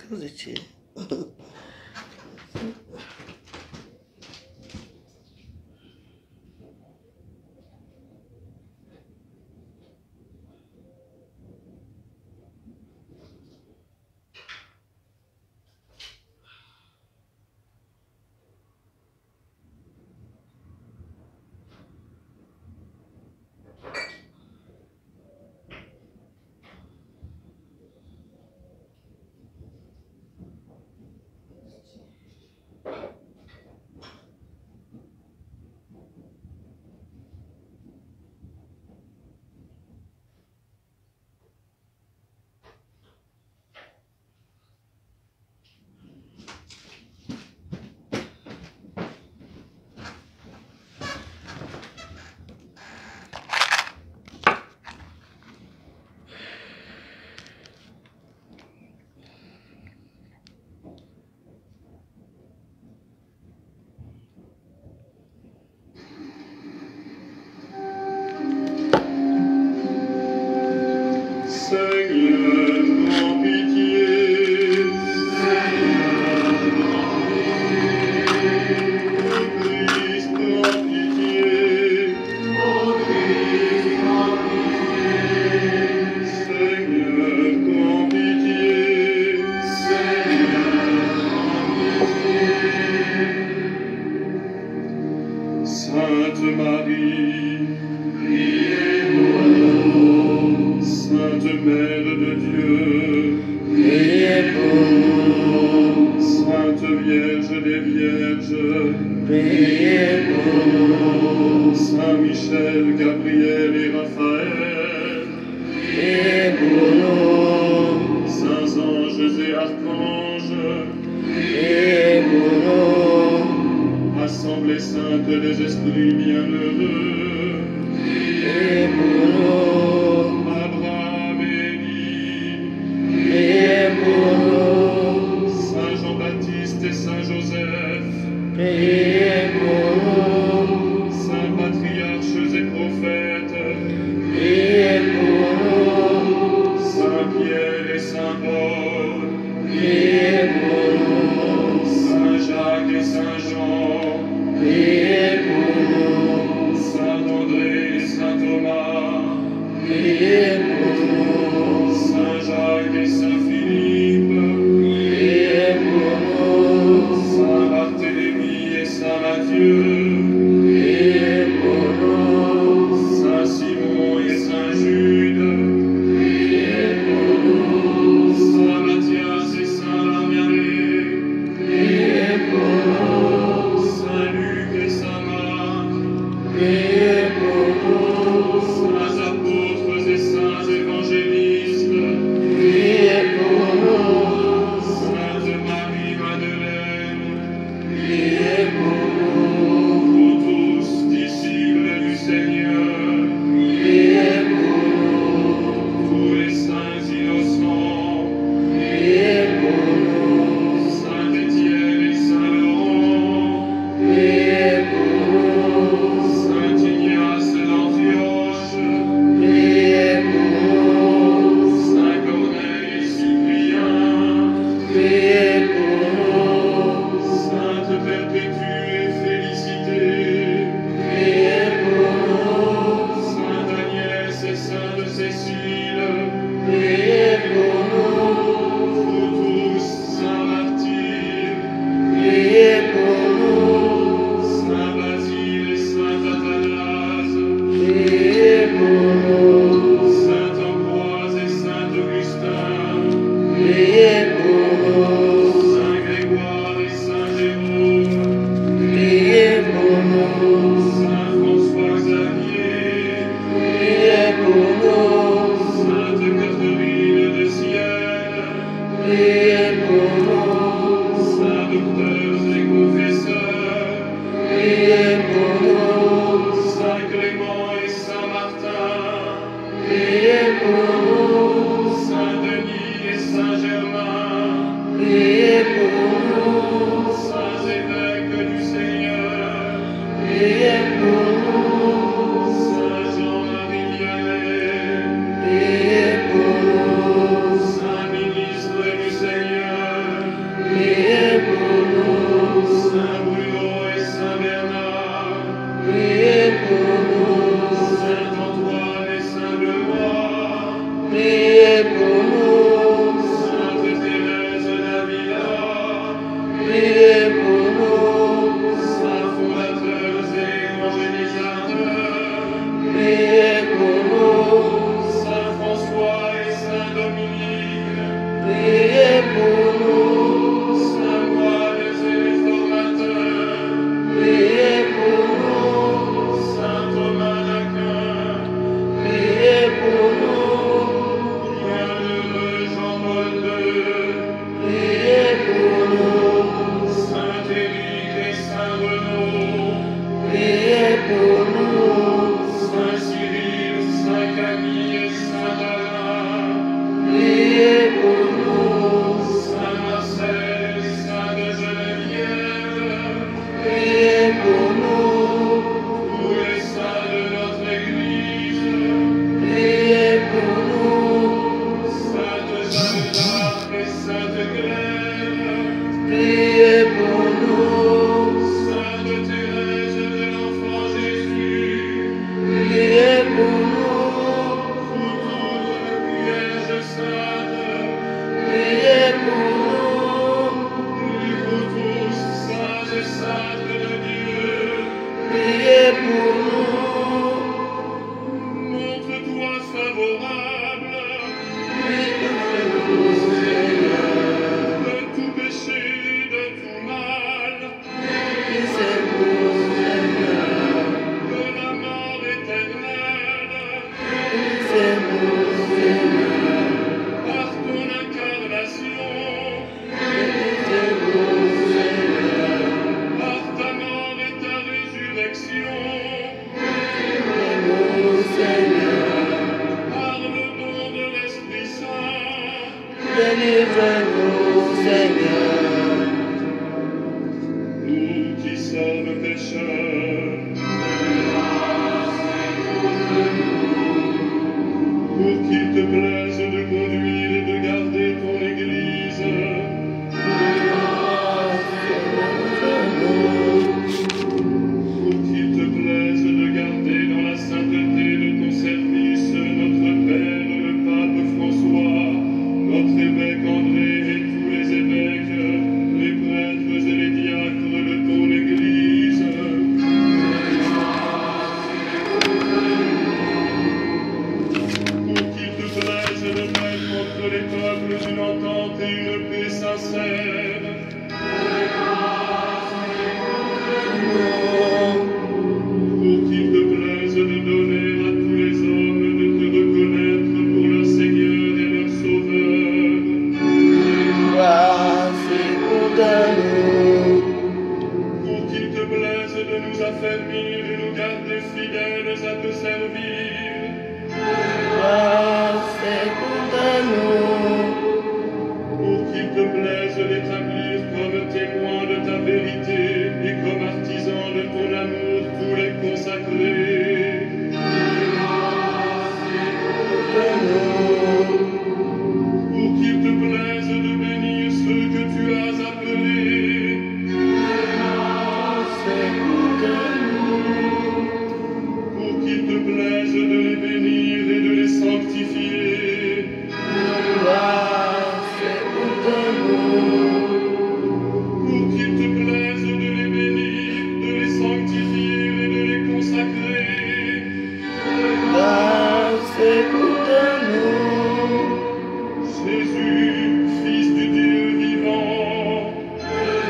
vous étiez. Seigneur, prends pitié. Christ, prends pitié. Seigneur, prends pitié. Sainte Marie, Sainte Mère de Dieu, Priez pour nous, Sainte Vierge des Vierges, priez pour nous, Saint Michel, Gabriel et Raphaël, priez pour nous, Saints anges et archanges, priez pour nous, Assemblée sainte des esprits bienheureux, priez pour nous, Abraham et Élie, priez pour nous, Saint Jean-Baptiste et Saint Joseph, priez pour nous, Saints patriarches et prophètes, priez pour nous, Saint Pierre et Saint Paul, priez pour nous, Saint Jacques et Saint Jean, priez pour nous, Saint André et Saint Thomas, priez pour nous, Saint Jacques et Saint Philippe, priez pour nous, Saint Barthélemy et Saint Matthieu, priez pour nous, Saint Simon et Saint Jude, priez pour nous, Saint Matthias et Saint Barnabé, priez pour nous, Saint Luc et Saint Marc, priez pour nous, Saints apôtres et saints évangélistes, priez pour nous, Sainte Marie-Madeleine, priez pour nous, vous tous, disciples du Seigneur, priez pour nous, tous les saints innocents, priez pour nous, Saint Étienne et Saint Laurent, priez pour nous, Saint Ignace d'Antioche, priez pour nous, Saint Corneille et Cyprien, priez pour nous, Sainte Perpétue et Félicité, priez pour nous, Sainte Agnès et Sainte Cécile, priez pour nous, vous tous, Saint Martyr, priez pour nous, Saint Basile et Saint Athanase, priez pour nous, Saint Ambroise et Saint Augustin, priez pour nous, Saint Grégoire et Saint Jérôme, priez pour nous, Saint François Xavier, priez pour nous, Sainte Catherine de Sienne, priez priez pour nous. Sainte Thérèse d'Avila, Priez pour nous. saints fondateurs et évangélisateurs, Priez pour nous. Saint François et Saint Dominique, Priez pour nous. Saint moines et réformateurs, Priez pour nous. Saint Thomas d'Aquin, Priez pour nous. bienheureux Jean-Paul II, Priez pour nous. Saint Éric et Saint Renaud, Priez pour nous. Saint Cyril, Saint Camille et Saint Alain, Priez pour nous. Saint Marcel et Saint de Geneviève, Priez pour nous. tous les saints de notre Église, Priez pour nous. Sainte Jeanne d'Arc et Sainte Claire, Priez pour nous. Sainte Thérèse de l'Enfant Jésus, Priez pour nous. vous toutes Vierges saintes, Priez pour nous. et vous tous saints et saintes de Dieu, Priez pour nous. montre-toi favorable Priez pour nous, Seigneur. de tout péché, de tout mal, Priez pour nous, Seigneur. de la mort éternelle, Priez pour nous, Seigneur. par ton incarnation, Priez pour nous, Seigneur. par ta mort et ta résurrection, Priez pour nous, Seigneur. par le don de l'Esprit Saint, Délivrez-nous, Seigneur. nous qui sommes pécheurs, pour qu'il te plaise de conduire et de garder ton Église, pour qu'il te plaise de garder dans la sainteté de ton service notre Père le Pape François, notre évêque André et tous les évêques, les prêtres et les diacres de ton Église. Pour qu'il te plaise de mettre entre les peuples une entente et une paix sincère. Pour qu'il te plaise de donner à tous les hommes de te reconnaître pour leur Seigneur et leur Sauveur. Grâce et condamne-nous. Pour qu'il te plaise de nous affermir et nous garder fidèles à te servir. Grâce et condamne-nous. Pour qu'il te plaise d'établir comme témoins de ta vérité et comme artisans de ton amour tous les consacrés. Pour qu'il te plaise de bénir ceux que tu as appelés. Grâce et condamne-nous. Pour qu'il te plaise de les bénir et de les sanctifier. Grâce et condamne-nous. Pour qu'il te plaise de les bénir, de les sanctifier et de les consacrer. Grâce et condamne-nous. Jésus, Fils du Dieu vivant,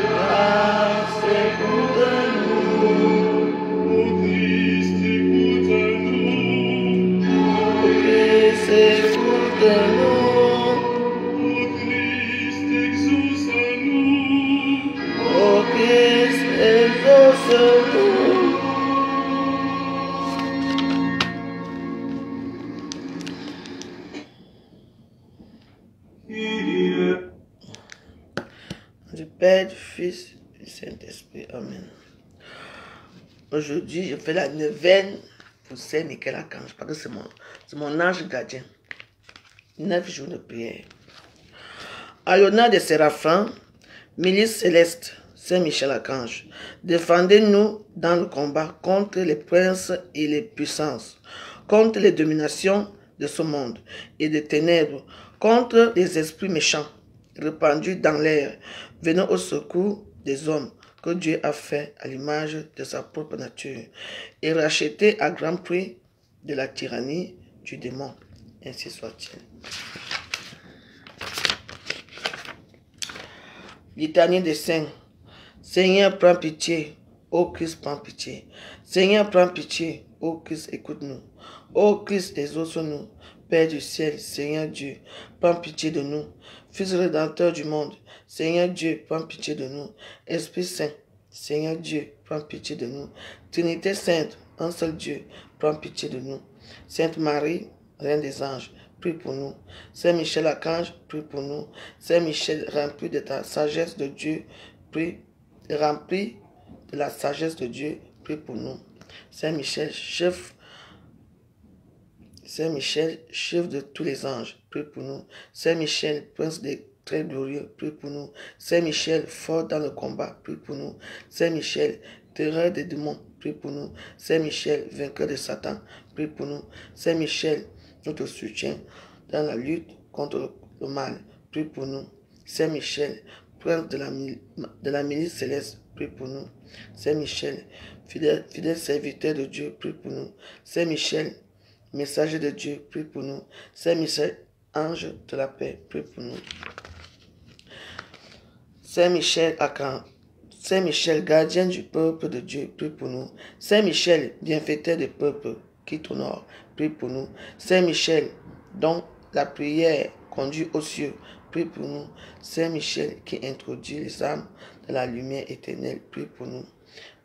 Grâce et condamne-nous. ô Christ, écoute-nous. Ô Christ, écoute-nous. Ô Christ, exauce-nous. Ô Christ, exauce-nous. Du Père, du Fils, du Saint-Esprit. Amen. Aujourd'hui, je fais la neuvaine pour Saint Nicolas Archange, parce que c'est mon ange gardien. 9 jours de prière. À l'honneur des séraphins, milice céleste, Saint Michel Archange, défendez-nous dans le combat contre les princes et les puissances, contre les dominations de ce monde et des ténèbres, contre les esprits méchants, répandus dans l'air, venant au secours des hommes que Dieu a fait à l'image de sa propre nature, et rachetés à grand prix de la tyrannie du démon. Ainsi soit-il. Litanie des saints. Seigneur, prends pitié. Ô Christ, prends pitié. Seigneur, prends pitié. Ô Christ, écoute-nous. Ô Christ, exauce-nous. Père du ciel, Seigneur Dieu, prends pitié de nous. Fils rédempteur du monde, Seigneur Dieu, prends pitié de nous. Esprit Saint, Seigneur Dieu, prends pitié de nous. Trinité Sainte, un seul Dieu, prends pitié de nous. Sainte Marie, Reine des anges, prie pour nous. Saint Michel Archange, prie pour nous. Saint Michel, rempli de ta sagesse de Dieu, prie, rempli de la sagesse de Dieu, prie pour nous. Saint Michel, chef de tous les anges, prie pour nous. Saint Michel, prince des très glorieux, prie pour nous. Saint Michel, fort dans le combat, prie pour nous. Saint Michel, terreur des démons, prie pour nous. Saint Michel, vainqueur de Satan, prie pour nous. Saint Michel, notre soutien dans la lutte contre le mal, prie pour nous. Saint Michel, prince de la milice céleste, prie pour nous. Saint Michel, fidèle serviteur de Dieu, prie pour nous. Saint Michel, messager de Dieu, prie pour nous. Saint Michel, ange de la paix, prie pour nous. Saint Michel, Archange. Saint Michel, gardien du peuple de Dieu, prie pour nous. Saint Michel, bienfaiteur des peuples qui t'honorent, prie pour nous. Saint Michel, dont la prière conduit aux cieux, prie pour nous. Saint Michel, qui introduit les âmes dans la lumière éternelle, prie pour nous.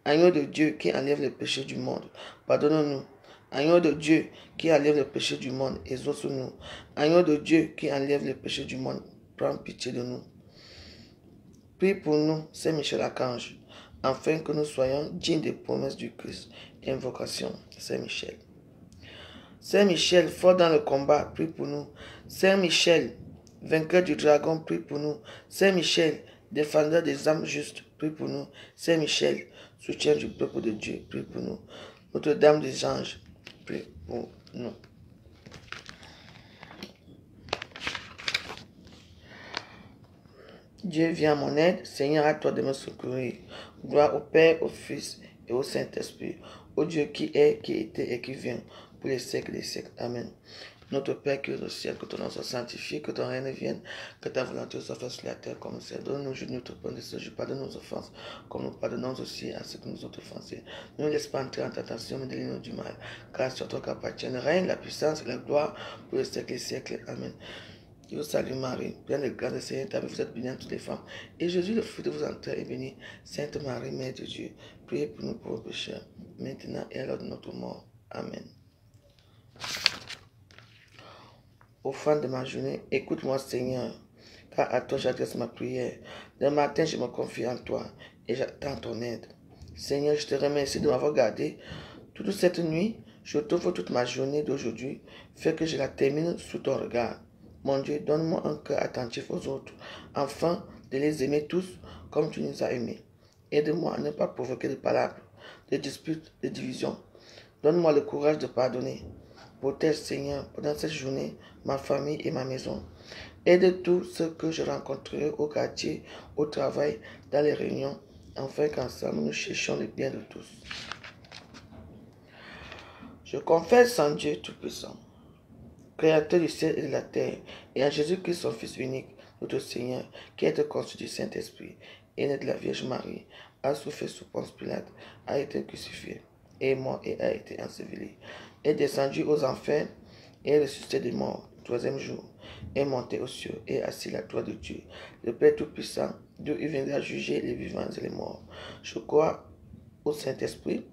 Agneau de Dieu qui enlève le péché du monde, pardonne-nous. Agneau de Dieu qui enlève le péché du monde, exauce-nous. Agneau de Dieu qui enlève le péché du monde, prends pitié de nous. Prie pour nous, Saint Michel Archange, afin que nous soyons dignes des promesses du Christ. Invocation, Saint Michel. Saint Michel, fort dans le combat, prie pour nous. Saint Michel, vainqueur du dragon, prie pour nous. Saint Michel, défendeur des âmes justes, prie pour nous. Saint Michel, soutien du peuple de Dieu, prie pour nous. Notre-Dame des anges, prie pour nous. Dieu vient à mon aide, Seigneur, à toi de me secourir. Gloire au Père, au Fils et au Saint-Esprit, au Dieu qui est, qui était et qui vient, pour les siècles des siècles. Amen. Notre Père qui es au ciel, que ton nom soit sanctifié, que ton règne vienne, que ta volonté soit faite sur la terre comme au ciel. Donne-nous aujourd'hui notre pain de ce jour, pardonne nos offenses, comme nous pardonnons aussi à ceux qui nous ont offensés. Ne nous laisse pas entrer en tentation, mais délivre-nous du mal. Car sur toi qu'appartient le règne, la puissance et la gloire pour les siècles des siècles. Amen. Je vous salue Marie, pleine de grâce, le Seigneur est avec vous, êtes bénie entre toutes les femmes. Et Jésus, le fruit de vos entrailles, est béni. Sainte Marie, Mère de Dieu, priez pour nous pauvres pécheurs, maintenant et à l'heure de notre mort. Amen. Au fin de ma journée, écoute-moi Seigneur, car à toi j'adresse ma prière. Le matin, je me confie en toi et j'attends ton aide. Seigneur, je te remercie de m'avoir gardé toute cette nuit. Je t'offre toute ma journée d'aujourd'hui. Fais que je la termine sous ton regard. Mon Dieu, donne-moi un cœur attentif aux autres, afin de les aimer tous comme tu nous as aimés. Aide-moi à ne pas provoquer de palabres, de disputes, de divisions. Donne-moi le courage de pardonner. Protège, Seigneur, pendant cette journée, ma famille et ma maison. Aide tous ceux que je rencontrerai au quartier, au travail, dans les réunions, afin qu'ensemble nous cherchions le bien de tous. Je confesse en Dieu Tout-Puissant, Créateur du ciel et de la terre, et en Jésus-Christ, son Fils unique, notre Seigneur, qui est conçu du Saint-Esprit, et né de la Vierge Marie, a souffert sous Ponce Pilate, a été crucifié, est mort et a été enseveli, est descendu aux enfers, et est ressuscité des morts, troisième jour, est monté aux cieux, et assis à la droite de Dieu, le Père Tout-Puissant, d'où il viendra juger les vivants et les morts. Je crois au Saint-Esprit,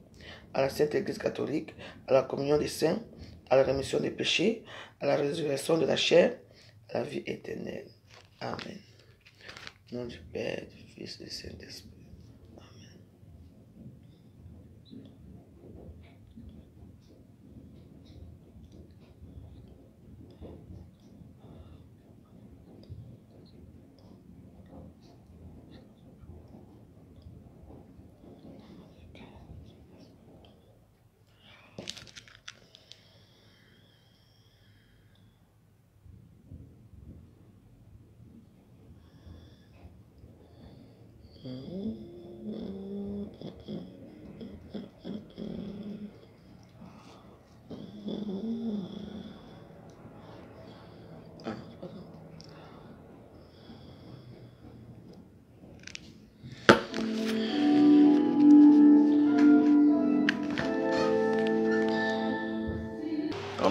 à la Sainte Église catholique, à la communion des saints, à la rémission des péchés, à la résurrection de la chair, à la vie éternelle. Amen. Au nom du Père, du Fils et du Saint-Esprit.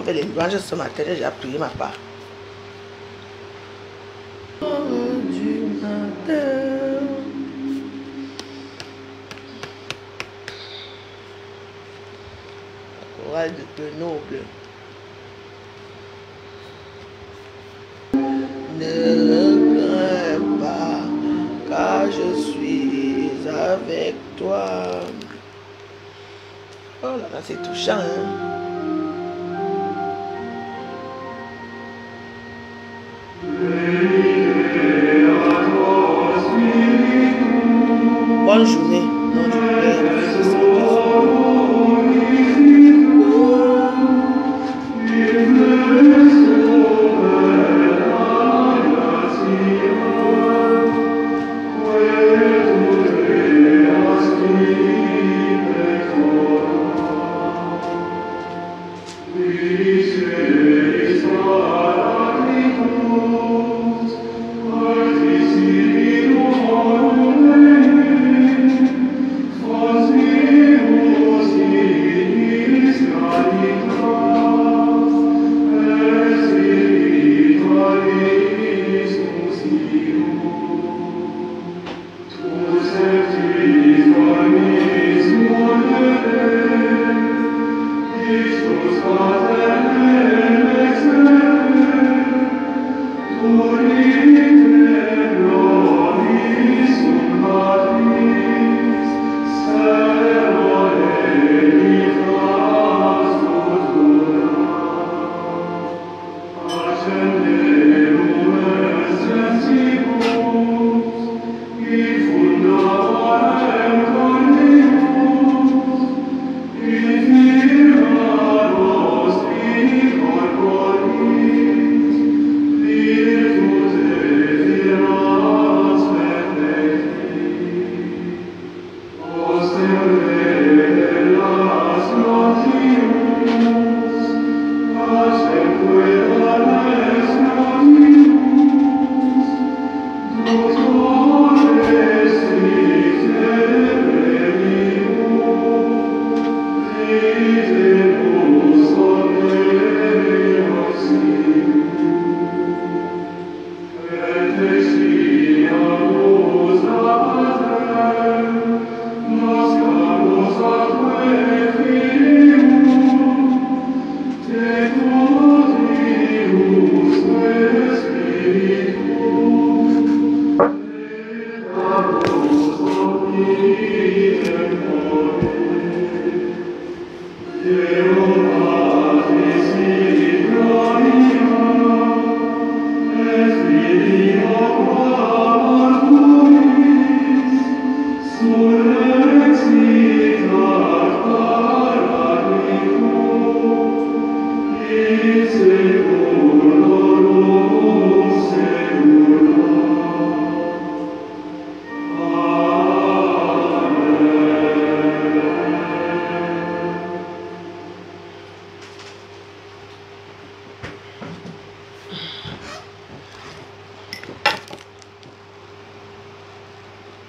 fait les louanges ce matin, j'ai déjà prié ma part. Du matin. Chorale de Grenoble. Ne crains pas, car je suis avec toi. Oh là là, c'est touchant, hein? Bonne journée, nom du Père, du Fils et du Saint-Esprit.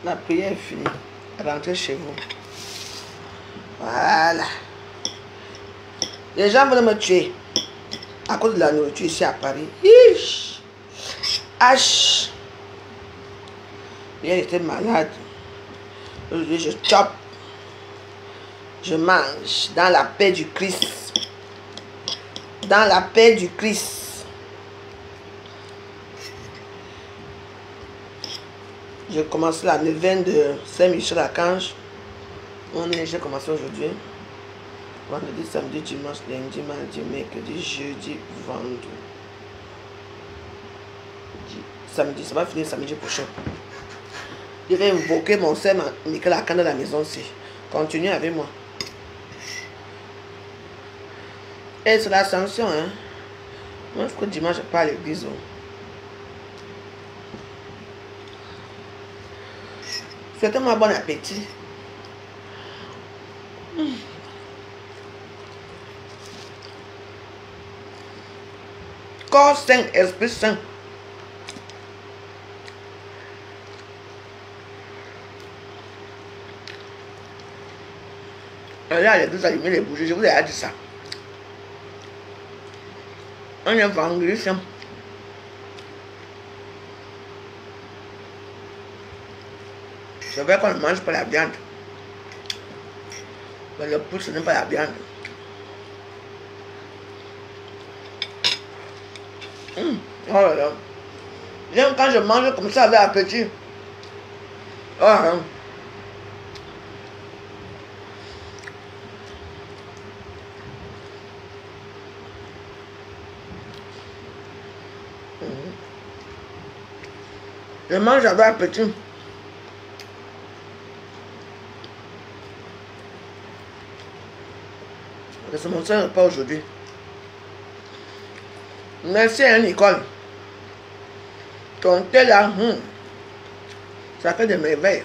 La prière est finie. Rentrez chez vous. Voilà. Les gens veulent me tuer à cause de la nourriture ici à Paris. Hich. H. Hier j'étais malade. Aujourd'hui je chope. Je mange dans la paix du Christ. Dans la paix du Christ. Je commence la neuvaine de Saint-Michel-Archange. J'ai commencé aujourd'hui. Vendredi, samedi, dimanche, lundi, mardi, mercredi, jeudi, vendredi. Samedi, ça va finir samedi prochain. Je vais invoquer mon Saint-Michel-Archange dans la maison aussi. Continuez avec moi. Et c'est l'ascension, hein. Moi, je crois que dimanche, je pars à l'église. Souhaitez-moi bon appétit. Corps saint, esprit saint. Allez à l'église allumer les bougies, je vous ai dit ça. On est vendredi, ça. C'est vrai qu'on ne mange pas la viande. Mais le pouce, ce n'est pas la viande. Oh là là. J'aime quand je mange comme ça avec appétit. Oh, hein. Je mange avec appétit. C'est mon seul repas aujourd'hui. Merci à Nicole. Ton thé là, ça fait des merveilles.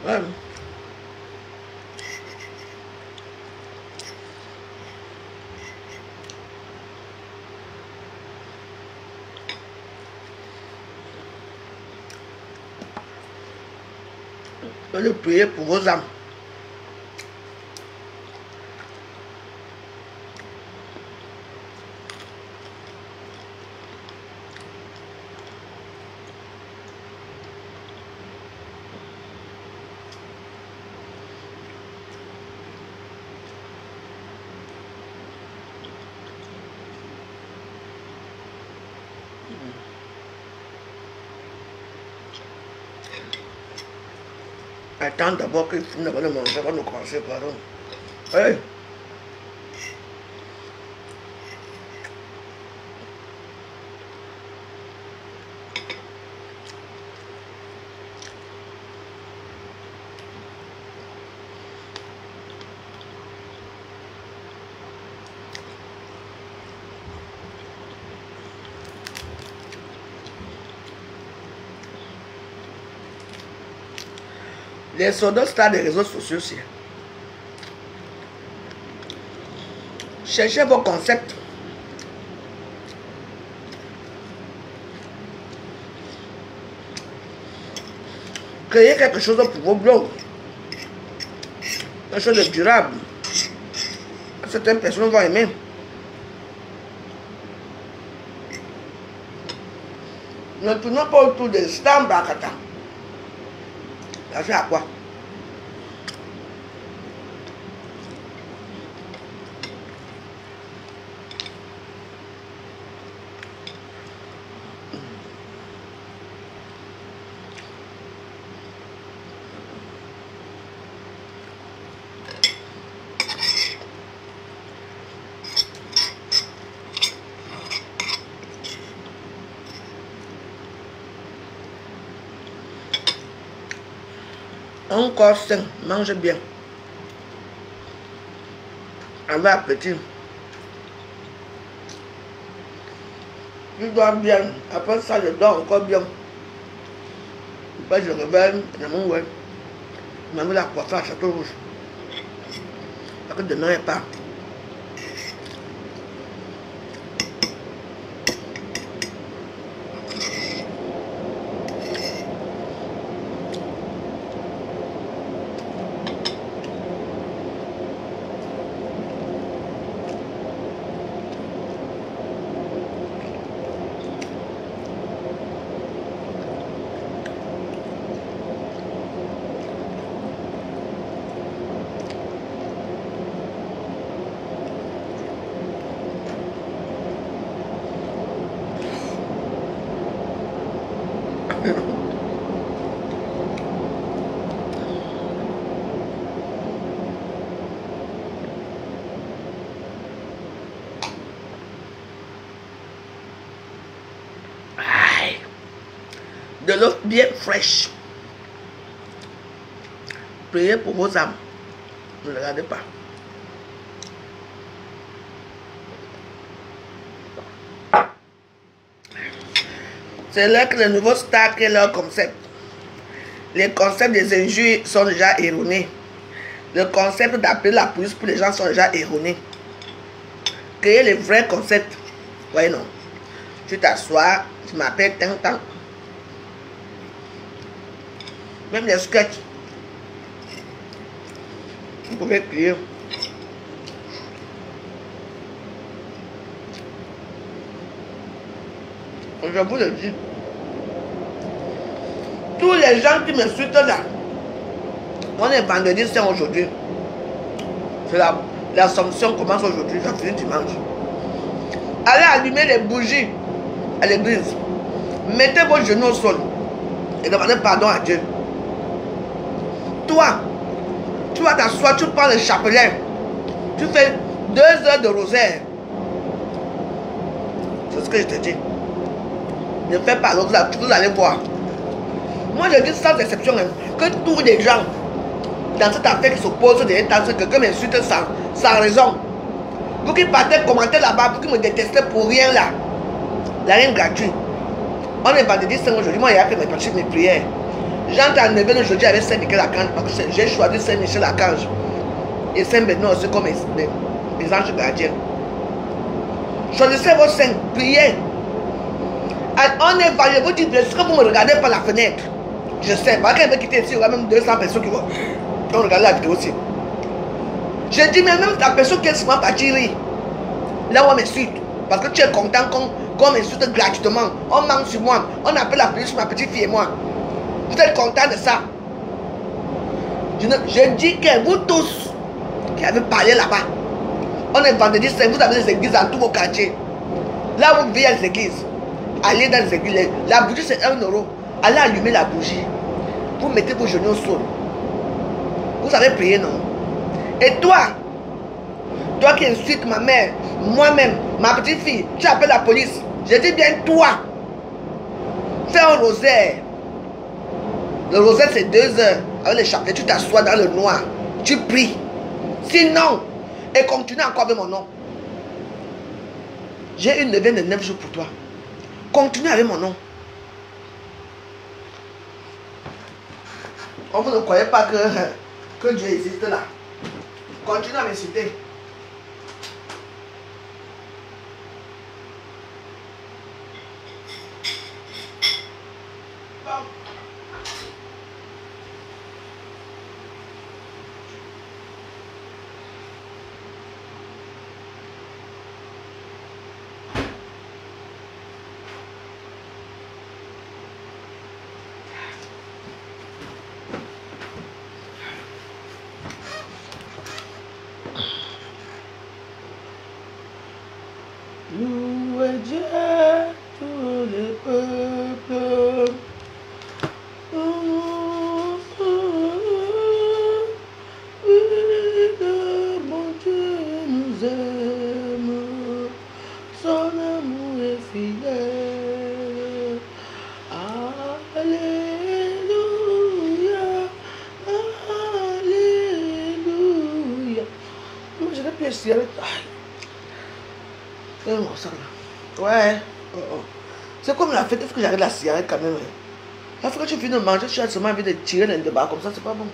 Ouais. Allez prier pour vos âmes. Attends d'abord qu'il finisse de manger avant de commencer, pardon. Hey. Les soldats stars des réseaux sociaux aussi. Cherchez vos concepts. Créez quelque chose pour vos blogs. Quelque chose de durable. Que certaines personnes vont aimer. Ne tournons pas autour des stars Bakata. Ça fait à quoi? Un corps sain, mange bien. Avec appétit. Je dors bien. Après ça, je dors encore bien. Après, je réveille dans mon web. Je m'amène la coiffure à Château Rouge. Parce que demain, elle part. de l'eau bien fraîche. Priez pour vos âmes. Ne regardez pas. C'est là que le nouveau stack est leur concept. Les concepts des injures sont déjà erronés. Le concept d'appeler la police pour les gens sont déjà erronés. Créer les vrais concepts. Voyez non. Tu t'assois, tu m'appelles tant. Même les sketchs. Vous pouvez crier. Je vous le dis. Tous les gens qui m'insultent là. On est vendredi saint aujourd'hui. C'est l'Assomption commence aujourd'hui. Ça finit dimanche. Allez allumer les bougies à l'église. Mettez vos genoux au sol. Et demandez pardon à Dieu. Toi, tu vas t'asseoir, tu prends le chapelet. Tu fais 2 heures de rosaire. C'est ce que je te dis. Ne fais pas l'autre là, vous allez voir. Moi je dis sans exception hein, que tous les gens dans cette affaire qui s'opposent derrière que quelqu'un m'insulte sans raison. Vous qui partez commenter là-bas, vous qui me détestez pour rien là. La rien gratuit. On est vendredi 5 aujourd'hui, moi il y a fait mes prières. J'entre à 9h aujourd'hui avec Saint-Michel-Archange parce que j'ai choisi Saint-Michel-Archange et Saint-Benoît aussi comme mes anges gardiens. Choisissez vos saints, priez. On est vendredi, vous dites, est-ce que vous me regardez par la fenêtre? Je sais, parce qu'elle veut quitter ici, il y aura même 200 personnes qui vont regarder la vidéo aussi. Je dis, mais même la personne qui est souvent partie rire, là où on m'insulte, parce que tu es content qu'on m'insulte gratuitement, on manque sur moi, on appelle la police sur ma petite fille et moi. Vous êtes content de ça? Je dis que vous tous qui avez parlé là-bas, on est vendredi saint, vous avez des églises dans tous vos quartiers. Là où vous vivez, il y a des églises. Allez dans les églises. La bougie c'est 1 euro. Allez allumer la bougie. Vous mettez vos genoux au sol. Vous avez prié, non? Et toi qui insultes ma mère, moi-même, ma petite fille, tu appelles la police. Je dis bien toi. Fais un rosaire. Le rosaire c'est 2 heures. Avec les chapelets, tu t'assois dans le noir. Tu pries. Sinon, et continue encore avec mon nom. J'ai une neuvaine de 9 jours pour toi. Continue avec mon nom. On vous ne croyez pas que Dieu existe là. Continue à m'insulter. Louez Dieu, tous les peuples. Mon Dieu nous aime, son amour est fidèle. Alléluia, alléluia. Moi, je l'ai pu essayer avec... Ouais. C'est comme la fête, il faut que j'arrête la cigarette quand même. Il faut que tu finisses de manger, tu as seulement envie de tirer dans le débat comme ça, c'est pas bon.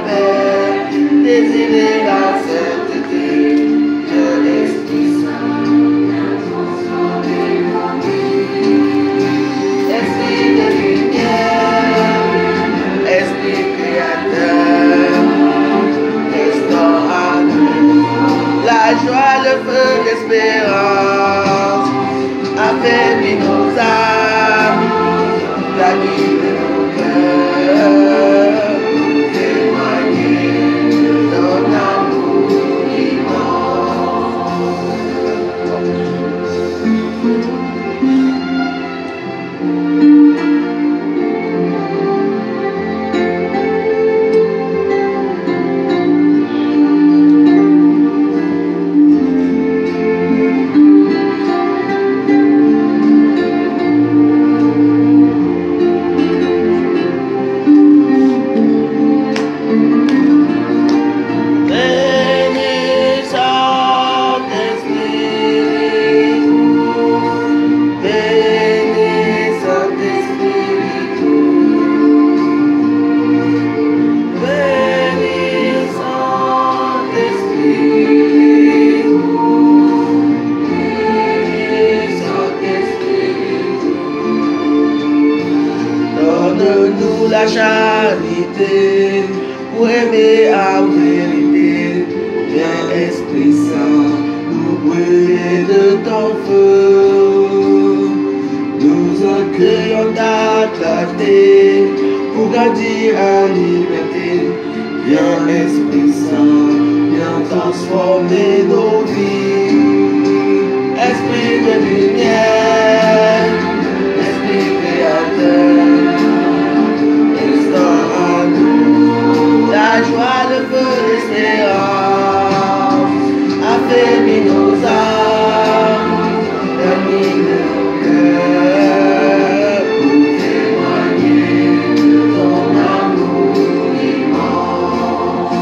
paix, désirer la sainteté, Dieu Esprit Saint, Esprit de lumière, Esprit créateur, restaure à nous la joie, le feu d'espérance, affermis nos âmes, la vie de nos cœurs, témoigner de ton amour la charité, pour aimer à vérité, viens Esprit Saint, nous brûler de ton feu, nous accueillons ta clarté, pour grandir à liberté, viens Esprit Saint, viens transformer nos vies, Esprit de lumière, Esprit créateur, la joie, le feu, l'espérance, affermis nos âmes, termine nos cœurs, pour témoigner de ton amour immense.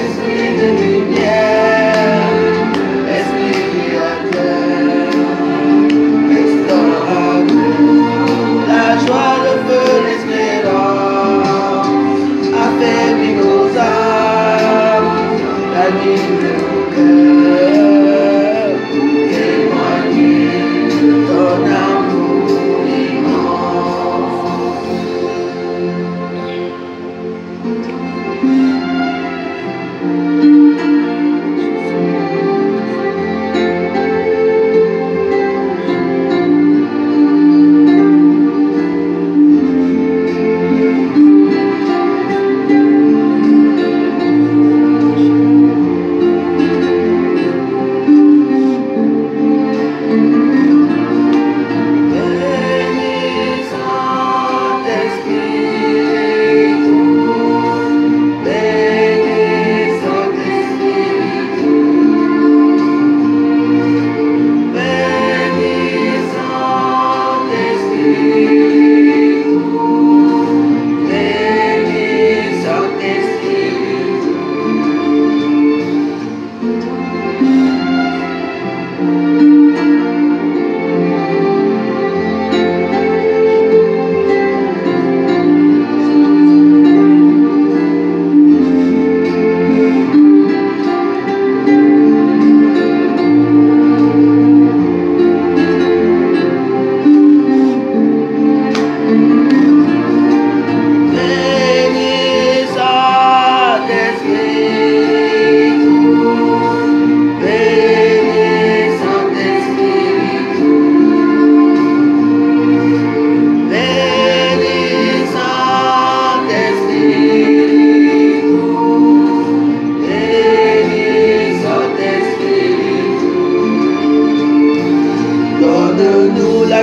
Esprit de lumière, Esprit créateur, restaure à nous la joie, le feu, l'espérance, affermis nos âmes, la vie de nos cœurs, pour témoigner de ton amour immense.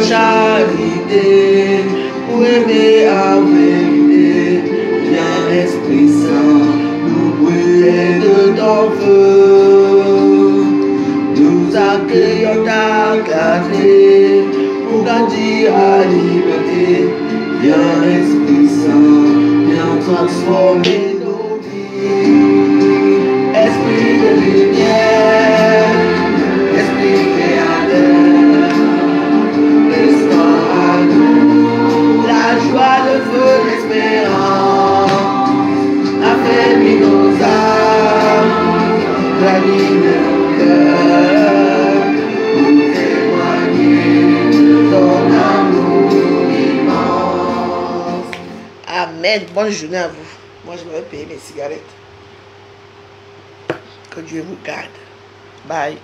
charité, pour aimer à vérité. Viens Esprit Saint, nous brûler de ton feu. Nous accueillons ta clarté, pour grandir à liberté. Viens Esprit Saint, viens transformer nos vies. Esprit de lumière, Esprit créateur, restaure à nous la joie, le feu, l'espérance, affermis ranime mon cœur pour témoigner de ton amour immense. Amen. Bonne journée à vous. Moi, je vais payer mes cigarettes. Que Dieu vous garde. Bye.